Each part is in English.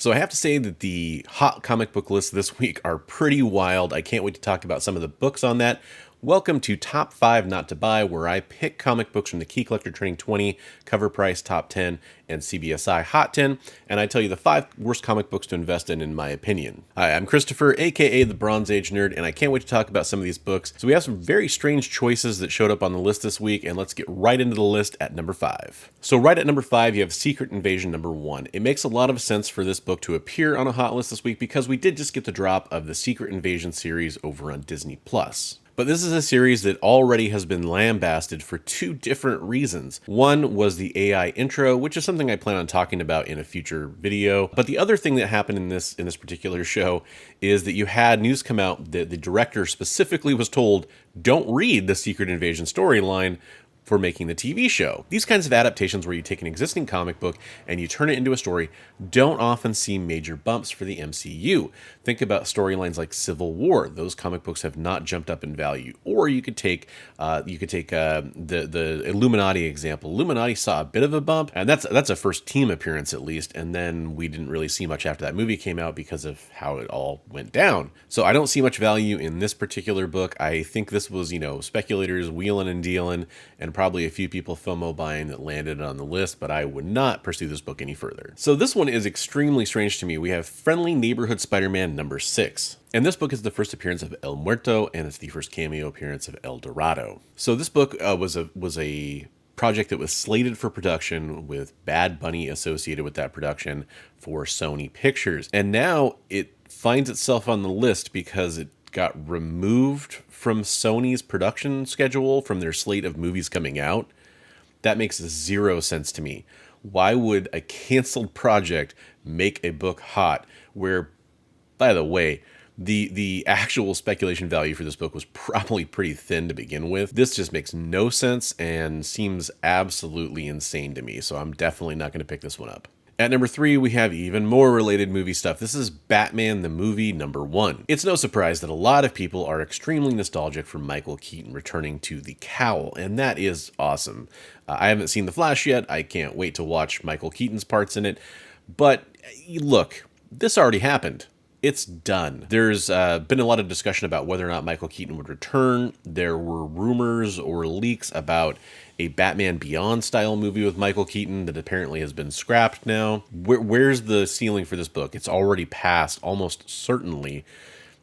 So I have to say that the hot comic book lists this week are pretty wild. I can't wait to talk about some of the books on that. Welcome to Top 5 Not to Buy, where I pick comic books from the Key Collector Training 20, Cover Price Top 10, and CBSI Hot 10, and I tell you the 5 worst comic books to invest in my opinion. Hi, I'm Christopher, aka the Bronze Age Nerd, and I can't wait to talk about some of these books. So we have some very strange choices that showed up on the list this week, and let's get right into the list at number 5. So right at number 5, you have Secret Invasion number 1. It makes a lot of sense for this book to appear on a hot list this week because we did just get the drop of the Secret Invasion series over on Disney+. But this is a series that already has been lambasted for 2 different reasons. One was the AI intro, which is something I plan on talking about in a future video. But the other thing that happened in this particular show is that you had news come out that the director specifically was told, don't read the Secret Invasion storyline for making the TV show. These kinds of adaptations where you take an existing comic book and you turn it into a story don't often see major bumps for the MCU. Think about storylines like Civil War. Those comic books have not jumped up in value. Or you could take the Illuminati example. Illuminati saw a bit of a bump, and that's a first team appearance at least, and then we didn't really see much after that movie came out because of how it all went down. So I don't see much value in this particular book. I think this was, speculators wheeling and dealing, and probably a few people FOMO buying that landed on the list, but I would not pursue this book any further. So this one is extremely strange to me. We have Friendly Neighborhood Spider-Man number 6. And this book is the first appearance of El Muerto, and it's the first cameo appearance of El Dorado. So this book was a project that was slated for production with Bad Bunny associated with that production for Sony Pictures. And now it finds itself on the list because it got removed from Sony's production schedule, from their slate of movies coming out. That makes 0 sense to me. Why would a canceled project make a book hot where, by the way, the actual speculation value for this book was probably pretty thin to begin with? This just makes no sense and seems absolutely insane to me, so I'm definitely not going to pick this one up. At number 3, we have even more related movie stuff. This is Batman the Movie number 1. It's no surprise that a lot of people are extremely nostalgic for Michael Keaton returning to the cowl, and that is awesome. I haven't seen The Flash yet. I can't wait to watch Michael Keaton's parts in it. But look, this already happened. It's done. There's been a lot of discussion about whether or not Michael Keaton would return. There were rumors or leaks about a Batman Beyond style movie with Michael Keaton that apparently has been scrapped now. Where's the ceiling for this book? It's already passed, almost certainly.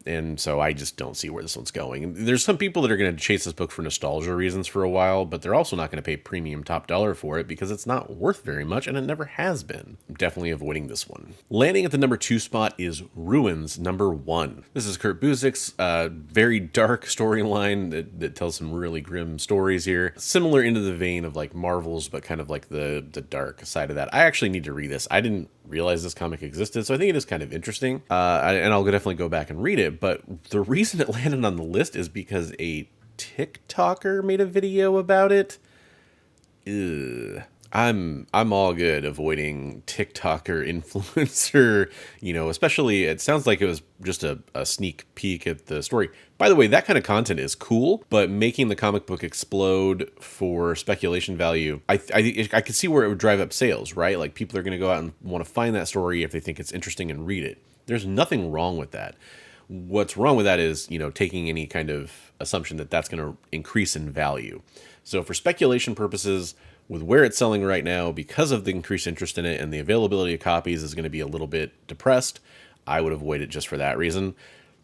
And so I just don't see where this one's going. There's some people that are going to chase this book for nostalgia reasons for a while, but they're also not going to pay premium top dollar for it because it's not worth very much, and it never has been. I'm definitely avoiding this one. Landing at the number 2 spot is Ruins number 1. This is Kurt Busiek's very dark storyline that tells some really grim stories here. Similar into the vein of like Marvel's, but kind of like the dark side of that. I actually need to read this. I didn't realize this comic existed, so I think it is kind of interesting, and I'll definitely go back and read it. But the reason it landed on the list is because a TikToker made a video about it. Ugh. I'm all good avoiding TikToker influencer, especially it sounds like it was just a sneak peek at the story. By the way, that kind of content is cool, but making the comic book explode for speculation value, I could see where it would drive up sales, right? Like people are going to go out and want to find that story if they think it's interesting and read it. There's nothing wrong with that. What's wrong with that is, taking any kind of assumption that that's going to increase in value. So for speculation purposes, with where it's selling right now, because of the increased interest in it and the availability of copies is going to be a little bit depressed, I would avoid it just for that reason.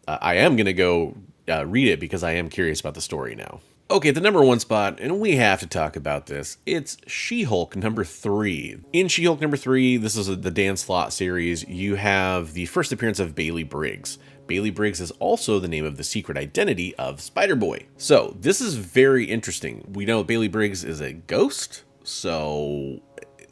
I am going to go read it because I am curious about the story now. Okay, the number 1 spot, and we have to talk about this, it's She-Hulk number 3. In She-Hulk number 3, this is the Dan Slott series, you have the first appearance of Bailey Briggs. Bailey Briggs is also the name of the secret identity of Spider-Boy. So this is very interesting. We know Bailey Briggs is a ghost, so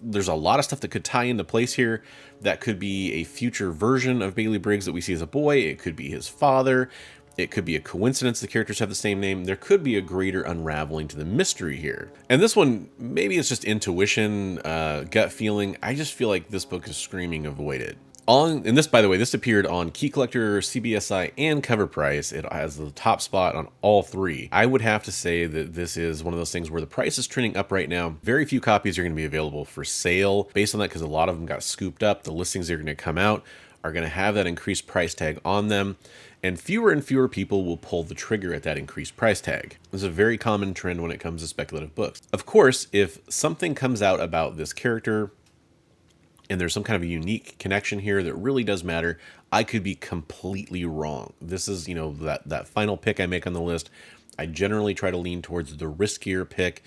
there's a lot of stuff that could tie into place here. That could be a future version of Bailey Briggs that we see as a boy. It could be his father. It could be a coincidence the characters have the same name. There could be a greater unraveling to the mystery here. And this one, maybe it's just intuition, gut feeling. I just feel like this book is screaming avoid it. And this, by the way, this appeared on Key Collector, CBSI, and COVRPRICE. It has the top spot on all three. I would have to say that this is one of those things where the price is trending up right now. Very few copies are going to be available for sale based on that, because a lot of them got scooped up. The listings that are going to come out are going to have that increased price tag on them, and fewer people will pull the trigger at that increased price tag. This is a very common trend when it comes to speculative books. Of course, if something comes out about this character and there's some kind of a unique connection here that really does matter, I could be completely wrong. This is, that final pick I make on the list. I generally try to lean towards the riskier pick.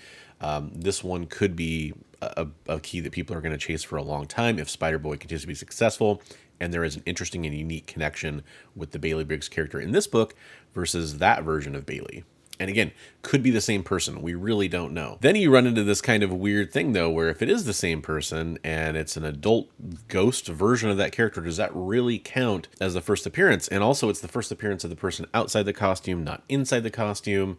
This one could be a key that people are going to chase for a long time if Spider-Boy continues to be successful, and there is an interesting and unique connection with the Bailey Briggs character in this book versus that version of Bailey. And again, could be the same person. We really don't know. Then you run into this kind of weird thing, though, where if it is the same person and it's an adult ghost version of that character, does that really count as the first appearance? And also, it's the first appearance of the person outside the costume, not inside the costume.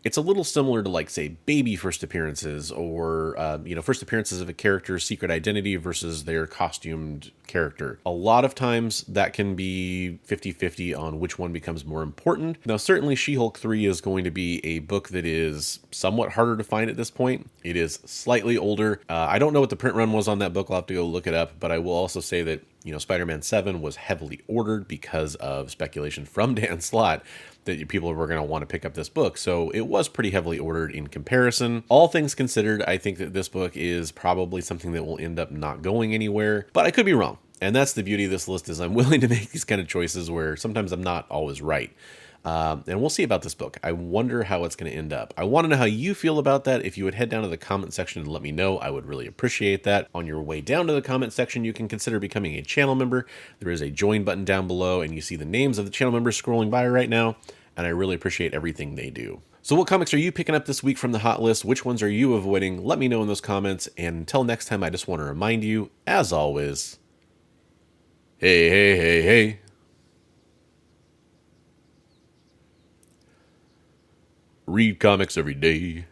It's a little similar to, like, say, baby first appearances, or, first appearances of a character's secret identity versus their costumed character. A lot of times that can be 50-50 on which one becomes more important. Now, certainly She-Hulk 3 is going to be a book that is somewhat harder to find at this point. It is slightly older. I don't know what the print run was on that book. I'll have to go look it up, but I will also say that, Spider-Man 7 was heavily ordered because of speculation from Dan Slott that people were going to want to pick up this book. So it was pretty heavily ordered in comparison. All things considered, I think that this book is probably something that will end up not going anywhere, but I could be wrong. And that's the beauty of this list, is I'm willing to make these kind of choices where sometimes I'm not always right. And we'll see about this book. I wonder how it's going to end up. I want to know how you feel about that. If you would head down to the comment section and let me know, I would really appreciate that. On your way down to the comment section, you can consider becoming a channel member. There is a join button down below, and you see the names of the channel members scrolling by right now, and I really appreciate everything they do. So what comics are you picking up this week from the hot list? Which ones are you avoiding? Let me know in those comments. And until next time, I just want to remind you, as always, hey, hey, hey, hey. Read comics every day.